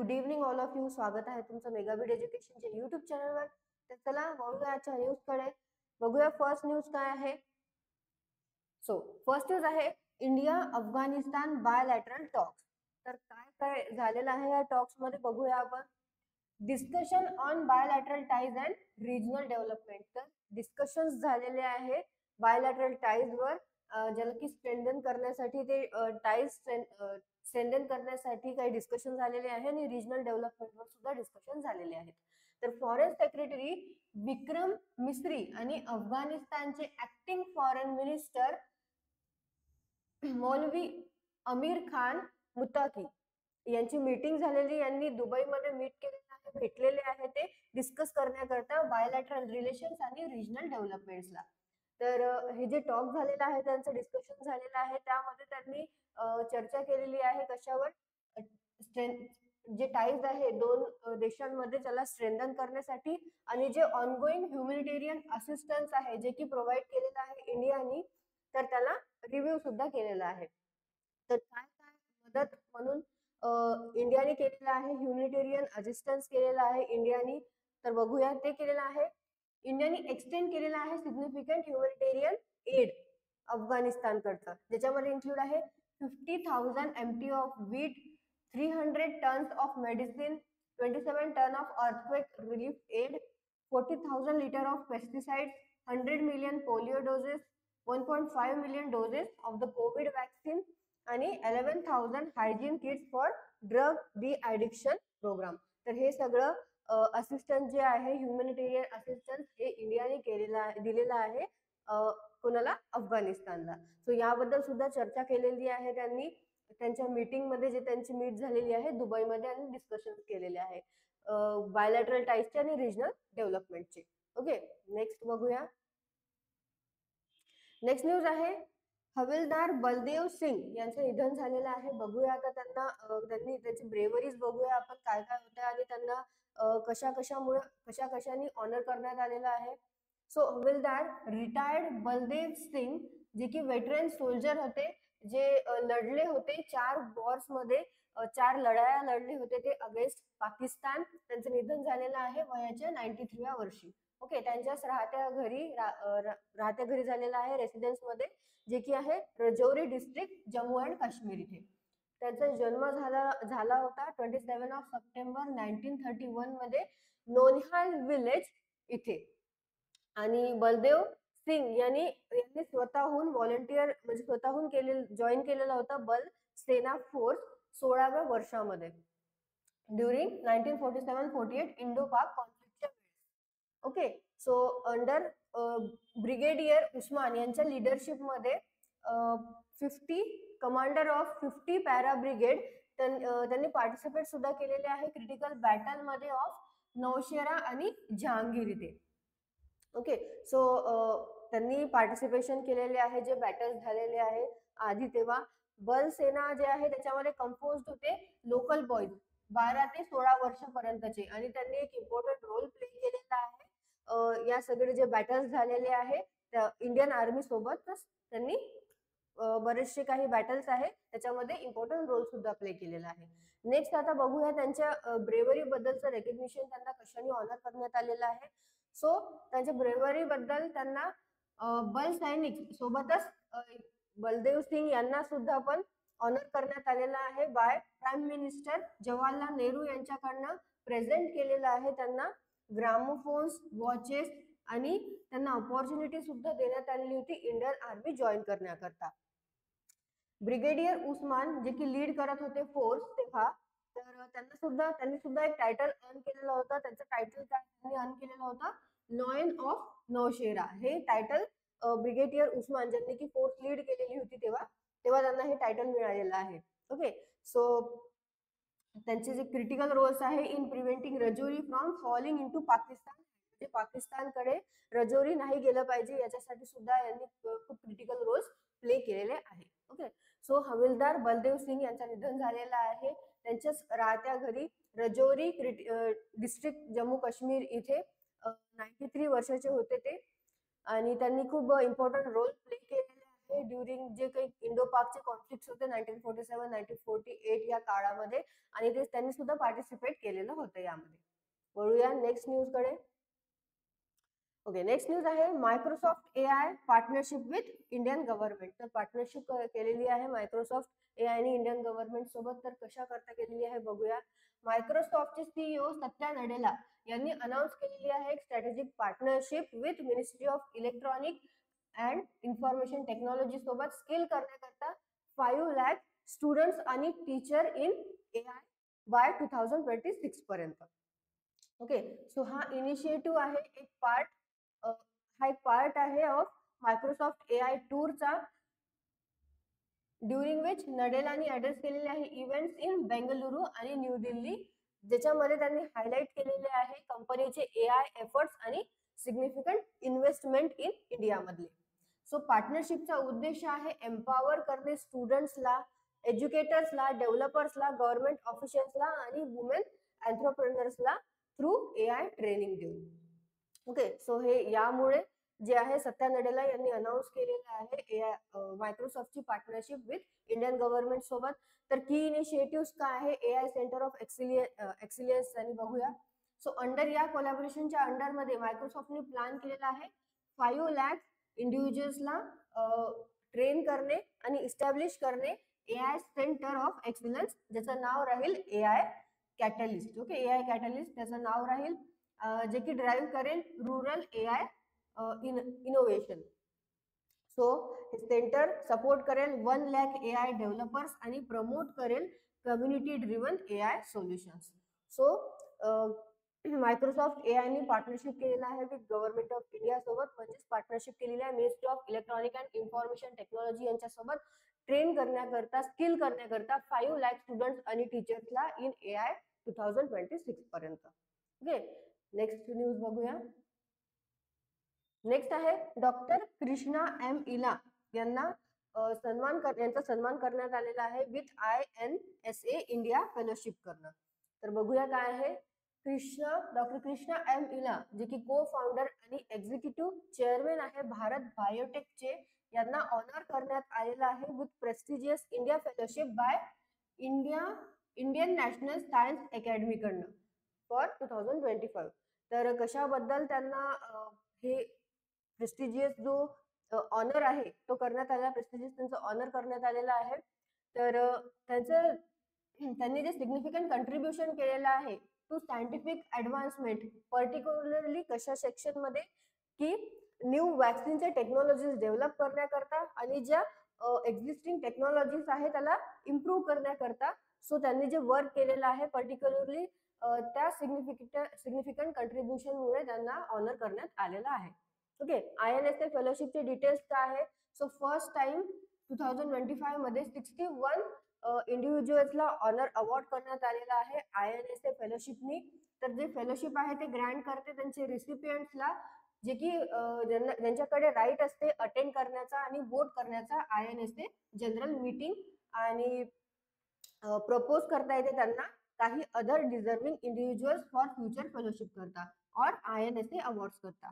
Good evening all of you. स्वागत आहे तुमचं मेगाबीड एज्युकेशनच्या युट्यूब चॅनलवर. तर चला वळूया आजच्या न्यूज कडे. बघूया फर्स्ट न्यूज काय आहे. फर्स्ट न्यूज आहे इंडिया अफगाणिस्तान बायलॅटरल टॉक्स. तर काय काय झालेलं आहे या टॉक्स मध्ये बघूया आपण. Discussion on bilateral ties and regional development. तर डिस्कशन्स झालेले आहे बायलॅटरल टाईज वर, ज्याला की स्ट्रेंथन करण्यासाठी ते टाईज स्ट्रेंथन करण्यासाठी काही डिस्कशन झालेले आहे आणि रिजनल डेव्हलपमेंटवर सुद्धा डिस्कशन झालेले आहेत. तर फॉरेन सेक्रेटरी विक्रम मिस्री आणि अफगाणिस्तानचे ऍक्टिंग फॉरेन मिनिस्टर मौलवी अमीर खान मुताकी यांची मीटिंग झालेली. यांनी दुबईमध्ये मीट केलेले आहे, भेटलेले आहे ते डिस्कस करण्याकरता बायलॅटरल रिलेशन्स आणि रिजनल डेव्हलपमेंट्सला. तर हे जे टॉक झालेलं आहे त्यांचं डिस्कशन झालेलं आहे, त्यामध्ये त्यांनी चर्चा केलेली आहे कशावर. जे टाईज आहे दोन देशांमध्ये त्याला स्ट्रेंथन करण्यासाठी आणि जे ऑनगोईंग ह्युमॅनिटेरियन असिस्टन्स आहे जे की प्रोव्हाइड केलेलं आहे इंडियानी, तर त्याला रिव्ह्यू सुद्धा केलेला आहे. तर काय काय मदत म्हणून इंडियाने केलेलं आहे, ह्युमॅनिटेरियन असिस्टन्स केलेला आहे इंडियानी. तर बघूया ते केलेलं आहे. इंडियाने एक्सटेंड केलेला आहे सिग्निफिकंट ह्युमॅनिटेरियन एड अफगाणिस्तान कडचं, ज्याच्यामध्ये इन्क्लूड आहे 50,000 MT of wheat, 300 tons of medicine, 27 ton of earthquake relief aid, 40,000 litre of pesticides, 100 million polio doses, 1.5 million doses of the covid vaccine आणि 11,000 hygiene kits for drug de addiction programme. तर हे सगळं assistance जे आहे humanitarian assistance हे इंडियाने दिलेलं आहे कोणाला, अफगाणिस्तानला. सो याबद्दल सुद्धा चर्चा केलेली आहे त्यांनी त्यांच्या मीटिंग मध्ये, जे त्यांची मीट झालेली आहे दुबईमध्ये आणि डिस्कशन केलेले आहे बायलॅटरल टाईजचे आणि रिजनल डेव्हलपमेंटचे. ओके, नेक्स्ट बघूया. नेक्स्ट न्यूज आहे हविलदार बलदेव सिंग यांचं निधन झालेलं आहे. बघूया आता त्यांनी त्यांची ब्रेवरीज बघूया आपण काय काय होतं आणि त्यांना कशाने ऑनर करण्यात आलेलं आहे. सो हविलदार रिटायर्ड बलदेव सिंग, जे की वेटरन सोल्जर होते, जे लढले होते 4 वॉर्स मध्ये, 4 लढाया लढले होते ते अगेन्स्ट पाकिस्तान. त्यांचं निधन झालेलं आहे वयाच्या 93व्या वर्षी. ओके, त्यांच्याच राहत्या घरी झालेला आहे, रेसिडेन्स मध्ये, जे की आहे रजौरी डिस्ट्रिक्ट, जम्मू अँड काश्मीर इथे. त्यांचा जन्म झाला होता 27 सप्टेंबर 1931 मध्ये नोनिहाल विलेज इथे. आणि बलदेव सिंग यांनी स्वतःहून व्हॉलंटियर म्हणजे स्वतःहून जॉईन केलेला होता बल सेना फोर्स 16व्या वर्षामध्ये ड्युरिंग 1947-48 इंडो पाक कॉन्फ्लिक्टच्या वेळेस. Okay, so under brigadier Usman यांच्या लिडरशिप मध्ये 50 कमांडर ऑफ 50 पॅरा ब्रिगेड त्यांनी पार्टिसिपेट सुद्धा केलेले आहे क्रिटिकल बॅटल मध्ये ऑफ नौशेरा आणि जहांगीर इथे. ओके, सो त्यांनी पार्टिसिपेशन केलेले आहे, जे बॅटल्स झालेले आहे आधी. तेव्हा बल सेना जे आहे त्याच्यामध्ये कंपोज होते लोकल बॉईज 12 ते 16 वर्षापर्यंतचे, आणि त्यांनी एक इम्पॉर्टंट रोल प्ले केलेला आहे या सगळे जे बॅटल्स झालेले आहे इंडियन आर्मी सोबतच. त्यांनी बरेचसे काही बॅटल्स आहे त्याच्यामध्ये इम्पॉर्टंट रोल सुद्धा प्ले केलेला आहे. नेक्स्ट आता बघूया त्यांच्या ब्रेवरी बद्दलचं रेकग्निशन त्यांना कशाने ऑनर करण्यात आलेलं आहे. सो त्यांच्या ब्रेवरी बद्दल त्यांना बल सैनिक सोबतच बलदेव सिंग यांना सुद्धा पण ऑनर करण्यात आलेला आहे by prime minister Jawaharlal Nehru यांच्याकडनं प्रेझेंट केलेलं आहे. त्यांना ग्रामोफोन्स, वॉचेस आणि त्यांना अपॉर्च्युनिटी सुद्धा देण्यात आलेली होती इंडियन आर्मी जॉईन करण्याकरता. ब्रिगेडियर उस्मान जे की लीड करत होते फोर्स तेव्हा, तर त्यांनी सुद्धा एक टायटल अर्न केलेला होता. त्यांचं टायटल त्यांनी अर्न केलेलं होतं लॉयन ऑफ नौशेरा. हे टायटल ब्रिगेडियर उस्मान ज्यांनी की फोर्स लीड केलेली होती तेव्हा त्यांना हे टायटल मिळालेलं आहे. ओके, सो त्यांचे जे क्रिटिकल रोल्स आहे in preventing Rajouri from falling into Pakistan, म्हणजे पाकिस्तानकडे रजौरी नाही गेलं पाहिजे याच्यासाठी सुद्धा यांनी खूप क्रिटिकल रोल्स प्ले केलेले आहे. ओके, सो हविलदार बलदेव सिंग यांचं निधन झालेलं आहे त्यांच्याच राहत्या घरी रजौरी डिस्ट्रिक्ट, जम्मू काश्मीर इथे. 93 वर्षाचे होते ते, आणि त्यांनी खूप इम्पॉर्टंट रोल प्ले केलेले आहे आहे ड्युरिंग जे काही इंडो पाकचे कॉन्फ्लिक्ट होते 1947 1948 या काळामध्ये, आणि ते त्यांनी सुद्धा पार्टिसिपेट केलेलं होतं यामध्ये. वळूया नेक्स्ट न्यूज कडे. ओके, नेक्स्ट न्यूज आहे Microsoft AI partnership with Indian government. तर पार्टनरशिप केलेली आहे मायक्रोसॉफ्ट एआय आणि इंडियन गव्हर्नमेंट सोबत. तर कशा करता केलेली आहे बघूया. मायक्रोसॉफ्टचे सीईओ सत्या नडेला यांनी अनाउन्स केलेली आहे strategic partnership with ministry of electronic and information technology सोबत स्किल करण्याकरता 5 लाख स्टुडंट्स आणि टीचर इन एआय बाय 2026 पर्यंत. ओके, सो हा इनिशिएटिव्ह आहे, एक पार्ट हा एक पार्ट आहे ऑफ मायक्रोसॉफ्ट एआय टूरचा, ड्युरिंग विच नडेलांनी ऍड्रेस केलेले आहे इव्हेंट्स इन बेंगलुरू आणि न्यू दिल्ली, ज्याच्यामध्ये त्यांनी हायलाइट केलेले आहे कंपनीचे एआय एफर्ट्स आणि सिग्निफिकंट इन्व्हेस्टमेंट इन इंडिया मधले. सो पार्टनरशिपचा उद्देश आहे एम्पॉवर करणे स्टुडंट्सला, एज्युकेटर्सला, डेव्हलपर्सला, गव्हर्नमेंट ऑफिशियल्सला आणि वुमेन एंटरप्रेन्युअर्सला थ्रू एआय ट्रेनिंग देऊन. ओके, सो हे यामुळे जे आहे सत्या नडेला यांनी अनाउन्स केलेलं आहे मायक्रोसॉफ्टची पार्टनरशिप विथ इंडियन गव्हर्नमेंट सोबत. तर की इनिशिएटिव्ह काय आहे एआय सेंटर ऑफ एक्सिलियन्स आणि बघूया. सो अंडर या कोलॅबोरेशनच्या अंडर मध्ये मायक्रोसॉफ्टने प्लॅन केलेला आहे 5 लाख इंडिव्हिज्युअल्सला ट्रेन करणे आणि इस्टॅब्लिश करणे एआय सेंटर ऑफ एक्सिलन्स, ज्याचं नाव राहील AI catalyst. Okay, AI catalyst त्याचं नाव राहील, जे की ड्राईव्ह करेल रुरल एआय इनोव्हेशन. सो हे सेंटर सपोर्ट करेल 1 लाख एआय डेव्हलपर्स आणि प्रमोट करेल community driven AI solutions. So Microsoft AI ने पार्टनरशिप केलेला आहे विथ गव्हर्नमेंट ऑफ इंडिया सोबत, म्हणजेच पार्टनरशिप केलेली आहे ministry of electronic and information technology यांच्यासोबत ट्रेन करण्याकरता, स्किल करण्याकरता 5 लाख स्टुडंट्स आणि टीचर्सला इन एआय 2026 पर्यंत. ओके, नेक्स्ट न्यूज बघूया. नेक्स्ट आहे डॉक्टर कृष्णा एम इला यांना यांचा सन्मान करण्यात आलेला आहे विथ INSA इंडिया फेलोशिप करणं. तर बघूया काय आहे. डॉक्टर कृष्णा एम इला, जे की को फाउंडर आणि एक्झिक्युटिव्ह चेअरमॅन आहे भारत बायोटेकचे, यांना ऑनर करण्यात आलेला आहे with prestigious India fellowship bye Indian National Science Academy कडनं फॉर 2025. तर कशाबद्दल त्यांना हे प्रेस्टिजियस जो ऑनर आहे तो करण्यात आला, प्रेस्टिजियस त्यांचं ऑनर करण्यात आलेला आहे. तर त्यांनी जे सिग्निफिकंट कंट्रीब्युशन केलेलं आहे टू सायंटिफिक ऍडव्हान्समेंट, पर्टिक्युलरली कशा सेक्शन मध्ये की न्यू वॅक्सिनचे टेक्नॉलॉजीज डेव्हलप करण्याकरता आणि ज्या एक्झिस्टिंग टेक्नॉलॉजीज आहे त्याला इम्प्रूव्ह करण्याकरता. सो त्यांनी जे वर्क केलेलं आहे पर्टिक्युलरली त्या सिग्निफिकंट कंट्रीब्युशन मुळे त्यांना ऑनर करण्यात आलेला आहे. ओके, INSA फेलोशिपचे डिटेल्स काय आहे. सो फर्स्ट टाइम 2025 मध्ये 61 इंडिव्हिज्युअल्सला ऑनर अवॉर्ड करण्यात आलेला आहे INSA फेलोशिपनी. तर जे फेलोशिप आहे ते ग्रँट करते त्यांचे रिसिपियंट्सला, जे की ज्यांच्याकडे राईट असते अटेंड करण्याचा आणि वोट करण्याचा INSA जनरल मीटिंग, आणि प्रपोज करता येते त्यांना काही other deserving individuals for future fellowship करता और INSA अवॉर्ड्स करता.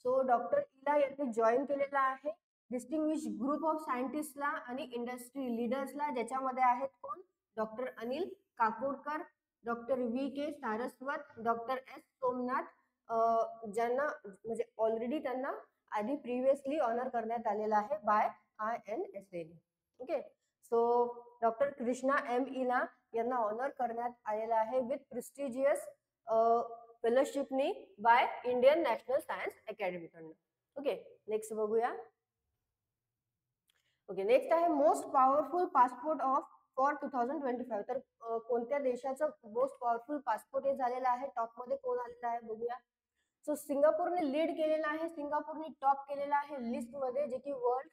सो डॉक्टर इला यांनी जॉईन केलेला आहे डिस्टिंग्विश ग्रुप ऑफ सायंटिस्टला आणि इंडस्ट्री लीडर्सला, ज्याच्यामध्ये आहेत कोण, doctor Anil Kakodkar, doctor VK Saraswat, doctor S Somnath, ज्यांना म्हणजे ऑलरेडी त्यांना आधी प्रिव्हियसली ऑनर करण्यात आलेला आहे by INSA. Okay, so doctor Krishna M Ella यांना ऑनर करण्यात आलेला आहे विथ प्रेस्टिजियस फेलोशिपनी by Indian National Science Academy कडनं. ओके, नेक्स्ट बघूया. ओके, नेक्स्ट आहे most powerful passport of for 2025. तर कोणत्या देशाचं मोस्ट पॉवरफुल पासपोर्ट हे झालेलं आहे, टॉप मध्ये कोण आलेलं आहे बघूया. सो सिंगापूरने लीड केलेला आहे, सिंगापूरने टॉप केलेला आहे लिस्ट मध्ये, जे की वर्ल्ड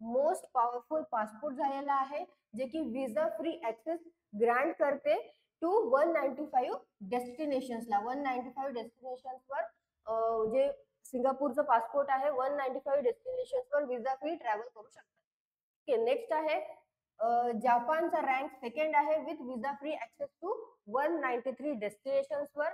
मोस्ट पॉवरफुल पासपोर्ट झालेला आहे, जे की विजा फ्री ऍक्सेस ग्रँट करते टू 195 डेस्टिनेशन्सला. 195 डेस्टिनेशन्सवर जे सिंगापूरचं पासपोर्ट आहे 195 डेस्टिनेशन्सवर विजा फ्री ट्रॅव्हल करू शकतात. ओके, नेक्स्ट आहे जपानचा रँक सेकंड आहे with visa free access to 193 डेस्टिनेशन्सवर.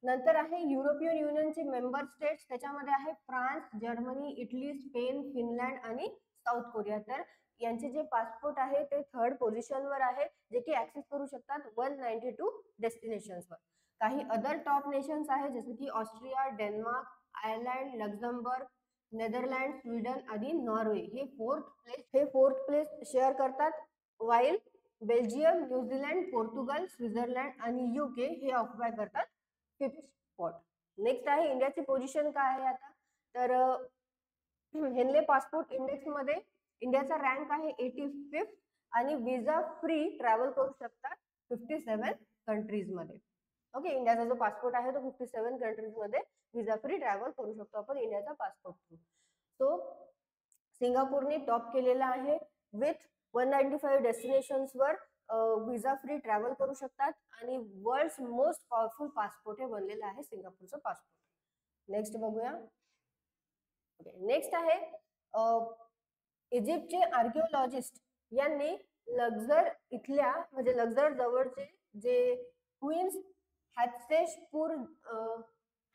नंतर आहे युरोपियन युनियनचे मेंबर स्टेट्स, त्याच्यामध्ये आहे France, Germany, Italy, Spain, Finland आणि साऊथ कोरिया. तर यांचे जे पासपोर्ट आहे ते थर्ड पोझिशनवर आहे, जे की ऍक्सेस करू शकतात 192 डेस्टिनेशन्सवर. काही अदर टॉप नेशन्स आहे जसे की Austria, Denmark, Ireland, Luxembourg, Netherland, Sweden आणि नॉर्वे हे फोर्थ प्लेस शेअर करतात, while Belgium, New Zealand, Portugal, Switzerland आणि UK हे ऑक्युपाय करतात फिफ्थ स्पॉट. नेक्स्ट आहे इंडियाची पोझिशन काय आहे आता, तर हेनले पासपोर्ट इंडेक्स मध्ये इंडियाचा रँक आहे 85th आणि विजा फ्री ट्रॅव्हल करू शकतात 57 कंट्रीज मध्ये. ओके, इंडियाचा जो पासपोर्ट आहे तो 57 कंट्रीज मध्ये विजा फ्री ट्रॅव्हल करू शकतो आपण इंडियाचा पासपोर्ट थ्रू. सो सिंगापूरने टॉप केलेला आहे विथ 195 डेस्टिनेशन्सवर विजा फ्री ट्रॅव्हल करू शकतात आणि वर्ल्ड मोस्ट पॉवरफुल पासपोर्ट हे बनलेलं आहे सिंगापूरचं पासपोर्ट. नेक्स्ट बघूया. नेक्स्ट आहे इजिप्तचे आर्किओलॉजिस्ट यांनी लक्झर इथल्या म्हणजे लक्झर जवळचे जे क्वीन्स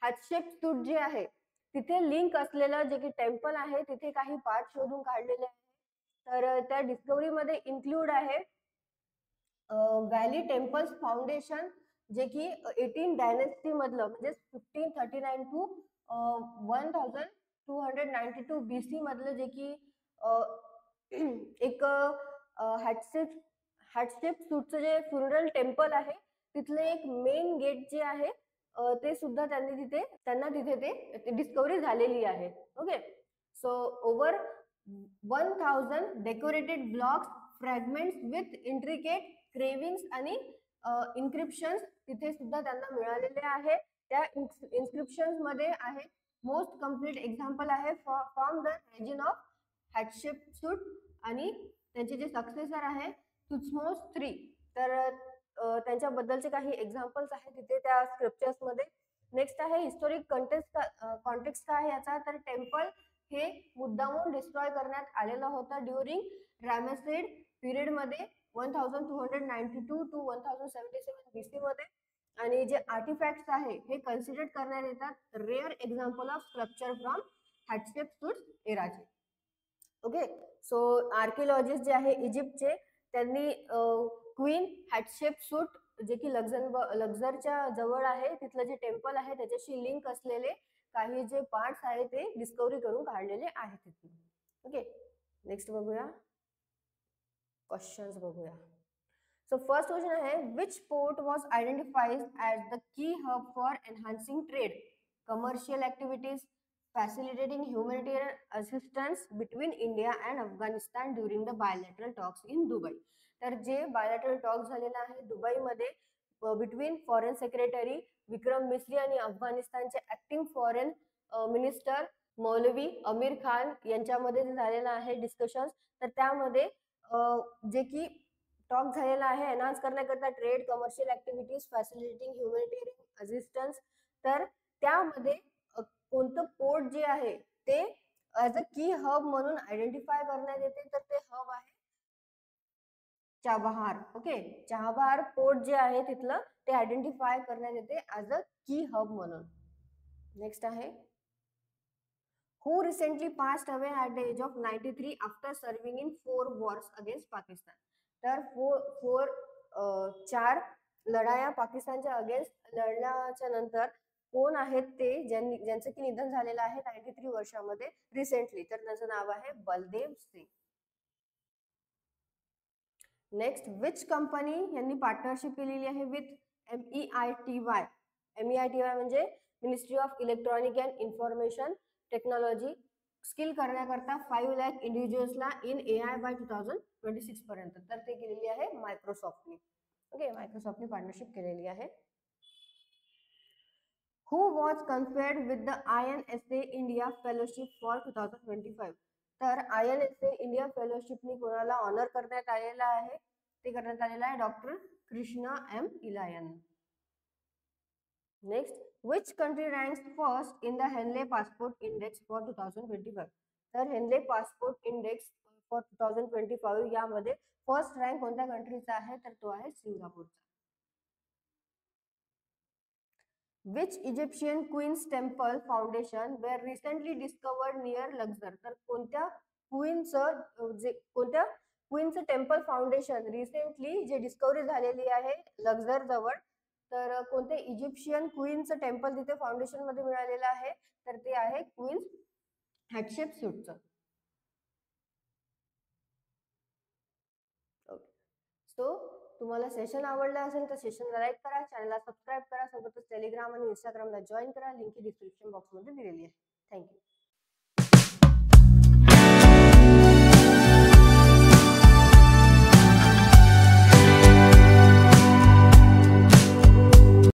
हॅटशेप्सूट जे आहे तिथे लिंक असलेलं जे की टेम्पल आहे तिथे काही पार्ट शोधून काढलेले आहे. तर त्या डिस्कवरी मध्ये इन्क्लूड आहे व्हॅली टेम्पल्स फाउंडेशन, जे की 18 डायनेस्टी मधलं म्हणजे 1539 टू 1292 BC मधलं जे की एक हॅटशेप्सूटचं जे फ्युनरल टेम्पल आहे तिथलं एक मेन गेट जे आहे ते सुद्धा त्यांना तिथे ते डिस्कवरी झालेली आहे. Okay, so over 1000 decorated blocks, fragments with intricate cravings आणि इन्क्रिप्शन्स तिथे सुद्धा त्यांना मिळालेले आहे. त्या इन्स्क्रिप्शन्स मध्ये आहे मोस्ट कम्प्लीट एक्झाम्पल आहे फ्रॉम द रिजन ऑफ हॅटशेप्सूट आणि त्यांचे जे सक्सेसर आहे तुथमोस III. तर त्यांच्याबद्दलचे काही एक्झाम्पल्स आहेत तिथे त्या स्क्रिप्चर्स मध्ये. नेक्स्ट आहे हिस्टोरिक कॉन्टेक्स्ट काय आहे याचा, तर टेम्पल हे मुद्दामून डिस्ट्रॉय करण्यात आलेलं होतं ड्युरिंग रॅमेसेड पिरियड मध्ये 1292 टू 1077 BC मध्ये. आणि जे आर्टिफॅक्ट्स आहे हे कन्सिडर करण्यात येतात rare example of structure from Hatshepsut एराचे. ओके, सो आर्किओलॉजिस्ट जे आहे इजिप्तचे त्यांनी क्वीन हॅटशेप्सूट जे की लक्झरच्या जवळ आहे तिथलं जे टेम्पल आहे त्याच्याशी लिंक असलेले काही जे पार्ट्स आहे ते डिस्कवरी करून काढलेले आहेत तिथे. ओके, नेक्स्ट बघूया क्वेश्चन्स बघूया. सो फर्स्ट क्वेश्चन आहे which port was identified as the key hub for enhancing trade, commercial activities, facilitating humanitarian assistance between India and Afghanistan during the bilateral talks in Dubai. तर जे bilateral talks झालेला आहे दुबईमध्ये between foreign secretary Vikram Misri आणि अफगाणिस्तानचे acting foreign minister मौलवी अमीर खान यांच्यामध्ये झालेला आहे डिस्कशन्स. तर त्यामध्ये जे की टॉक झालेला आहे एनहान्स करण्याकरता trade, commercial activities, facilitating humanitarian assistance. तर त्यामध्ये कोणतं पोर्ट जे आहे ते ऍज अ की हब म्हणून आयडेंटिफाय करण्यात येते, तर ते हब आहे चाबहार. ओके, चाबहार पोर्ट जे आहे तिथलं ते आयडेंटिफाय करण्यात येते ऍज अ की हब म्हणून. नेक्स्ट आहे who recently passed away at the age of 93 after serving in 4 wars against Pakistan. तर 4 लढाया पाकिस्तानच्या अगेन्स्ट लढल्याच्या नंतर कोण आहेत ते ज्यांचं की निधन झालेलं आहे 93 वर्षामध्ये रिसेंटली, तर त्याचं नाव आहे Baldev Singh. Next which company यांनी पार्टनरशिप केलेली आहे विथ MEITY. MEITY म्हणजे ministry of electronic and information technology skill करण्याकरता 5 लाख इंडिव्हिज्युअल्सला इन AI बाय 2026 पर्यंत. तर ते केलेली आहे मायक्रोसॉफ्टने. ओके, मायक्रोसॉफ्टने पार्टनरशिप केलेली आहे. Who was conferred with the INSA India Fellowship for 2025. तर INSA इंडिया फेलोशिपनी कोणाला ऑनर करण्यात आलेला आहे, ते करण्यात आलेला आहे डॉक्टर कृष्णा M. इलायन. Next which country ranks first in the Henley passport index for 2025. तर हेनले पासपोर्ट इंडेक्स फॉर 2025 यामध्ये फर्स्ट रँक कोणत्या कंट्रीचा आहे, तर तो आहे सिंगापूरचा. Which Egyptian queen's temple foundation were recently discovered near Luxor. तर कोणत्या क्वीनचं टेम्पल फाउंडेशन रिसेंटली जे डिस्कवरी झालेली आहे लक्झर जवळ, तर कोणत्या इजिप्शियन क्वीनचं टेम्पल तिथे फाउंडेशन मध्ये मिळालेलं आहे, तर ते आहे क्वीन हॅटशेपसूटचं. ओके, सो तुम्हाला सेशन आवडलं असेल तर सेशनला लाईक करा, चॅनलला सबस्क्राईब करा, सोबतच टेलिग्राम आणि इंस्टाग्रामला जॉईन करा. लिंक डिस्क्रिप्शन बॉक्समध्ये दिलेली आहे. थँक्यू.